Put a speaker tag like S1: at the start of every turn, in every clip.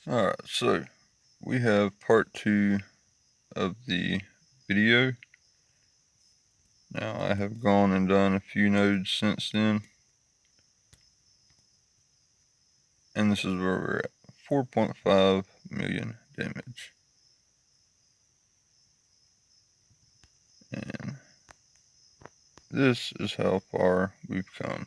S1: Alright, so we have part 2 of the video. Now I have gone and done a few nodes since then. And this is where we're at. 4.5 million damage. And this is how far we've come.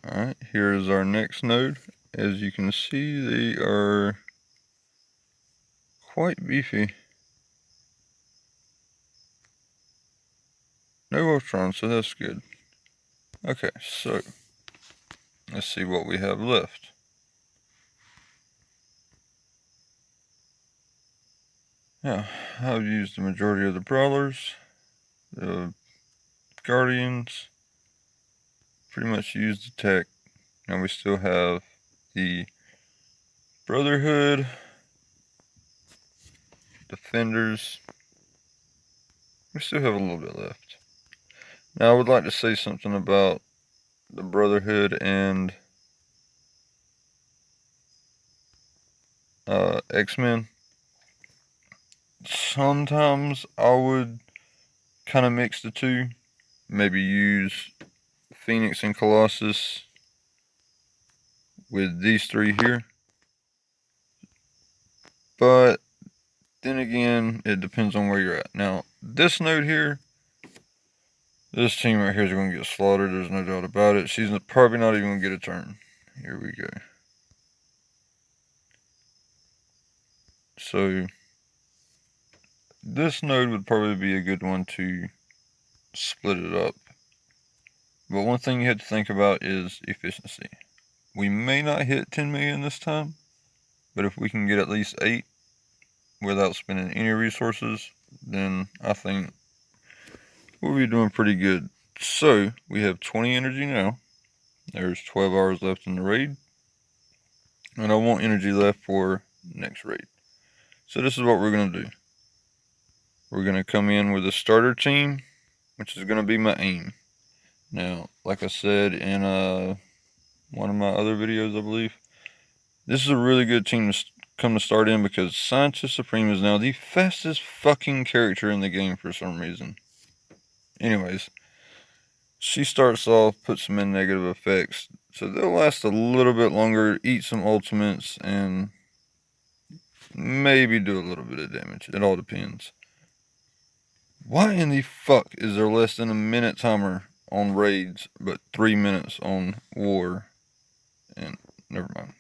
S1: Alright, here is our next node. As you can see, they are quite beefy. No Ultron, so that's good. Okay, so let's see what we have left. Yeah, I've used the majority of the brawlers, the Guardians, pretty much used the tech. Now we still have the Brotherhood, Defenders. We still have a little bit left. Now I would like to say something about the Brotherhood and X-Men. Sometimes I would kind of mix the two. Maybe use Phoenix and Colossus with these three here. But then again, it depends on where you're at. Now, this node here, this team right here is going to get slaughtered. There's no doubt about it. She's probably not even going to get a turn. Here we go. So, this node would probably be a good one to split it up. But one thing you have to think about is efficiency. We may not hit 10 million this time, but if we can get at least 8 without spending any resources, then I think we'll be doing pretty good. So, we have 20 energy now. There's 12 hours left in the raid. And I want energy left for next raid. So this is what we're going to do. We're going to come in with a starter team, which is going to be my aim. Now, like I said in one of my other videos, I believe, this is a really good team to come to start in because Scientist Supreme is now the fastest fucking character in the game for some reason. Anyways, she starts off, puts some in negative effects, so they'll last a little bit longer, eat some ultimates, and maybe do a little bit of damage. It all depends. Why in the fuck is there less than a minute timer on raids, but 3 minutes on war? And never mind.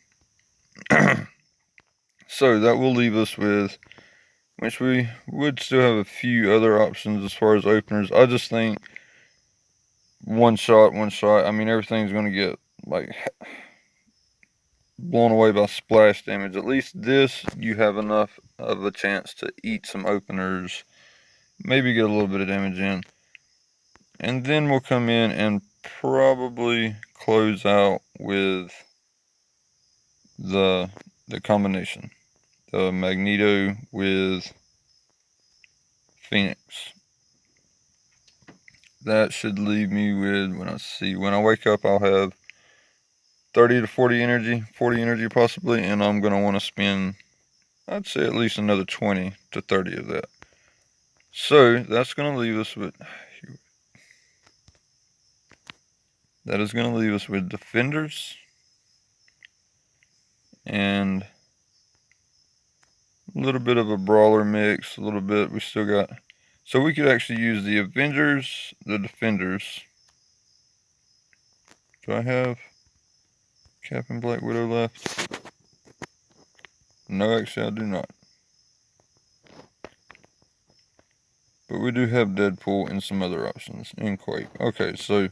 S1: So that will leave us with, which we would still have a few other options as far as openers. I just think one shot. I mean, everything's going to get like blown away by splash damage. At least this, you have enough of a chance to eat some openers, maybe get a little bit of damage in. And then we'll come in and probably close out with the combination. The Magneto with Phoenix. That should leave me with, when I wake up, I'll have 30 to 40 energy, 40 energy possibly, and I'm going to want to spend, I'd say at least another 20 to 30 of that. So that's going to leave us with, Defenders and a little bit of a brawler mix, a little bit, we still got, so we could actually use the Avengers, the Defenders. Do I have Cap and Black Widow left? No, actually I do not. But we do have Deadpool and some other options in Quake. Okay, so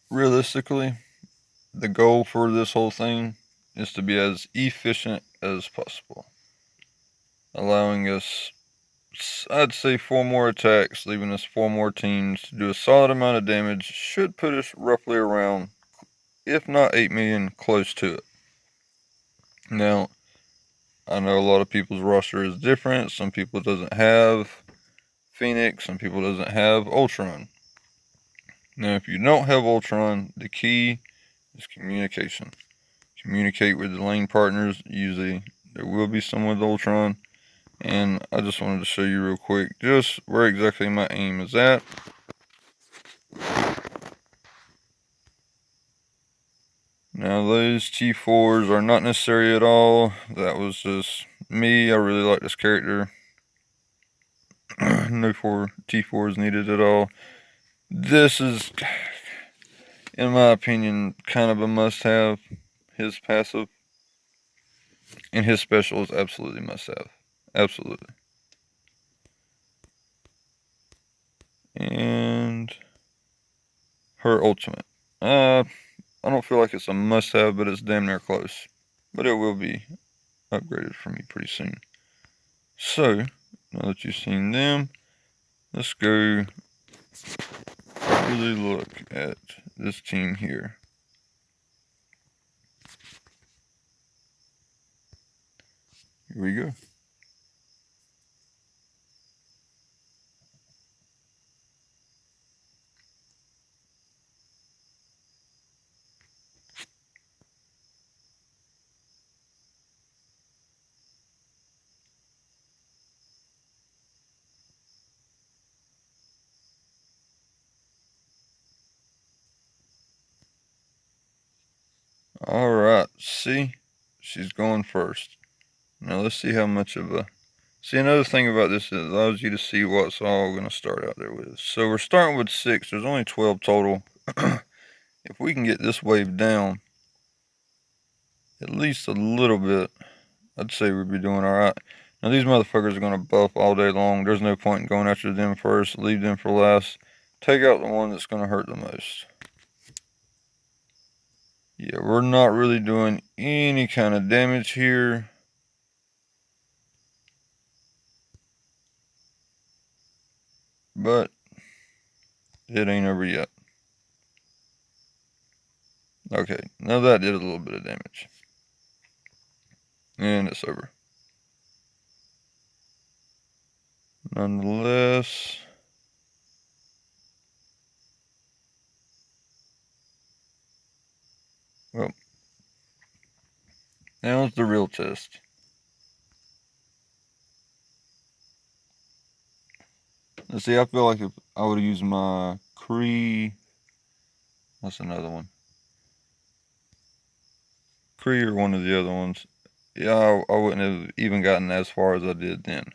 S1: realistically, the goal for this whole thing is to be as efficient as possible. Allowing us, I'd say, 4 more attacks, leaving us 4 more teams to do a solid amount of damage. Should put us roughly around, if not 8 million, close to it. Now, I know a lot of people's roster is different. Some people doesn't have Phoenix, some people doesn't have Ultron. Now, if you don't have Ultron, the key is communication. Communicate with the lane partners. Usually, there will be some with Ultron. And I just wanted to show you real quick just where exactly my aim is at. Now, those T4s are not necessary at all. That was just me. I really like this character. No T4s needed at all. This is, in my opinion, kind of a must-have. His passive and his special is absolutely must-have. Absolutely. And her ultimate. I don't feel like it's a must-have, but it's damn near close. But it will be upgraded for me pretty soon. So, now that you've seen them, let's go really look at this team here. Here we go. Alright, see? She's going first. Now let's see how much of a... See, another thing about this, it allows you to see what's all going to start out there with. So we're starting with 6. There's only 12 total. If we can get this wave down at least a little bit, I'd say we'd be doing alright. Now these motherfuckers are going to buff all day long. There's no point in going after them first. Leave them for last. Take out the one that's going to hurt the most. Yeah, we're not really doing any kind of damage here. But it ain't over yet. Okay, now that did a little bit of damage. And it's over. Nonetheless, well, now's the real test. Let's see, I feel like if I would have used my Kree, what's another one? Kree or one of the other ones. Yeah, I wouldn't have even gotten as far as I did then.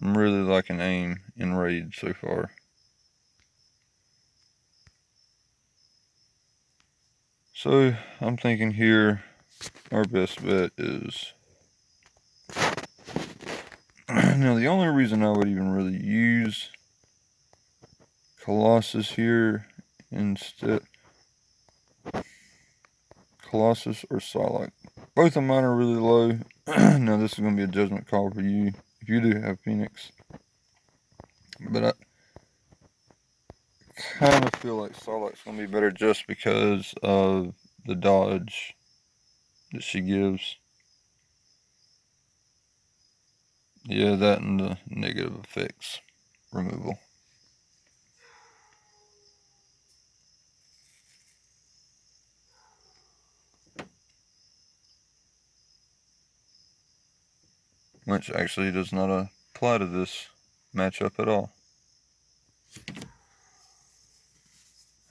S1: I'm really liking aim in raid so far. So I'm thinking here our best bet is now the only reason I would even really use Colossus here instead, Colossus or Psylocke. Both of mine are really low. Now this is going to be a judgment call for you if you do have Phoenix. But I kind of feel like Psylocke's going to be better just because of the dodge that she gives. Yeah, that and the negative effects removal. Which actually does not apply to this matchup at all.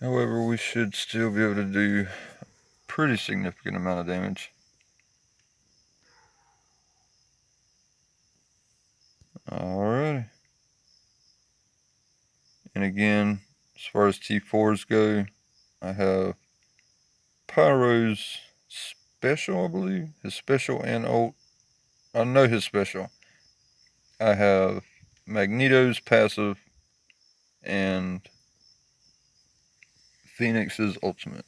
S1: However, we should still be able to do a pretty significant amount of damage. Alrighty. And again, as far as T4s go, I have Pyro's special, I believe. His special and ult. I know his special. I have Magneto's passive and Phoenix's ultimate.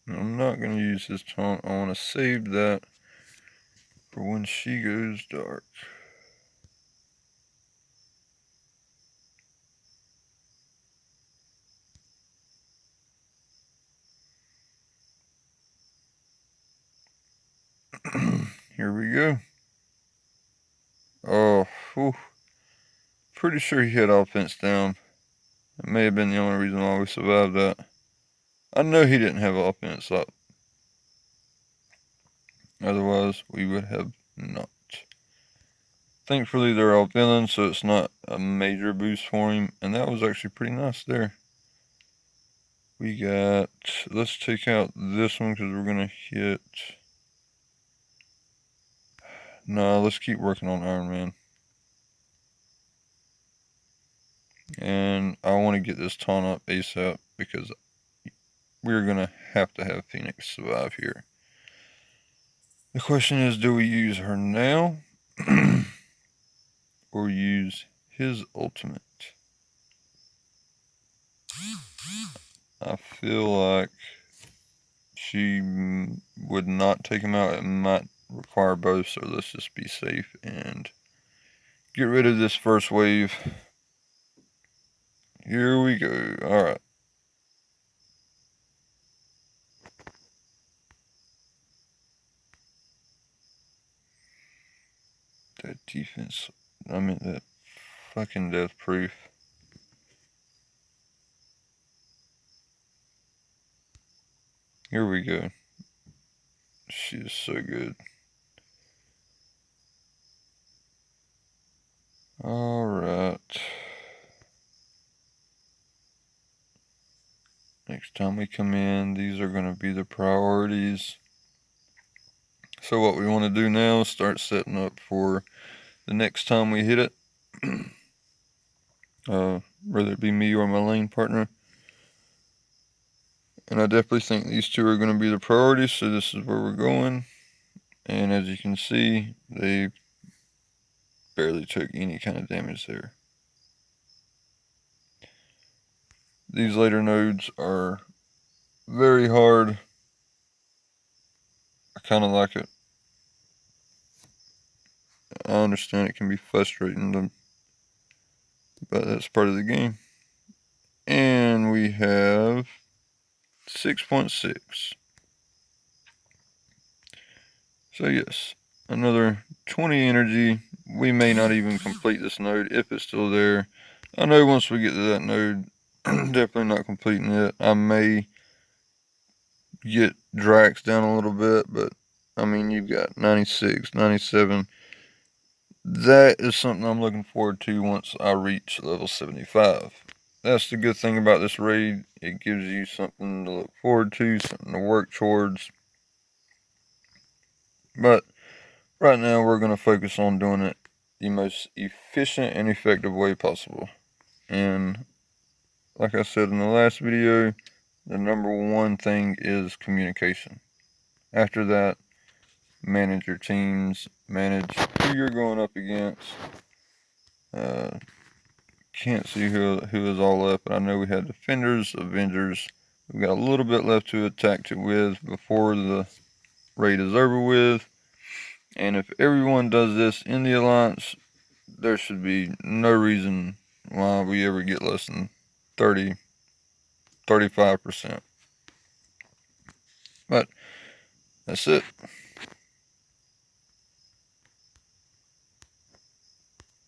S1: I'm not going to use his taunt. I want to save that for when she goes dark. Here we go. Oh, whew. Pretty sure he had offense down. It may have been the only reason why we survived that. I know he didn't have offense up. Otherwise, we would have not. Thankfully, they're all villains, so it's not a major boost for him. And that was actually pretty nice there. We got... Let's take out this one because we're going to hit... No, let's keep working on Iron Man. And I want to get this taunt up ASAP because we're going to have Phoenix survive here. The question is, do we use her now or use his ultimate? I feel like she would not take him out. It might require both, so let's just be safe and get rid of this first wave. Here we go. Alright. That defense, I mean that fucking death proof. Here we go. She is so good. Alright. Next time we come in, these are going to be the priorities. So what we want to do now is start setting up for the next time we hit it. Whether it be me or my lane partner. And I definitely think these two are going to be the priorities, so this is where we're going. And as you can see, they barely took any kind of damage there. These later nodes are very hard. I kind of like it. I understand it can be frustrating, but that's part of the game. And we have 6.6. So yes, another 20 energy. We may not even complete this node if it's still there. I know once we get to that node, definitely not completing it. I may get Drax down a little bit, but I mean, you've got 96, 97. That is something I'm looking forward to once I reach level 75. That's the good thing about this raid. It gives you something to look forward to, something to work towards. But right now we're going to focus on doing it the most efficient and effective way possible. And like I said in the last video, the number one thing is communication. After that, manage your teams, manage who you're going up against. Can't see who is all left, but I know we had Defenders, Avengers. We've got a little bit left to attack it with before the raid is over with. And if everyone does this in the Alliance, there should be no reason why we ever get less than 35%. But that's it.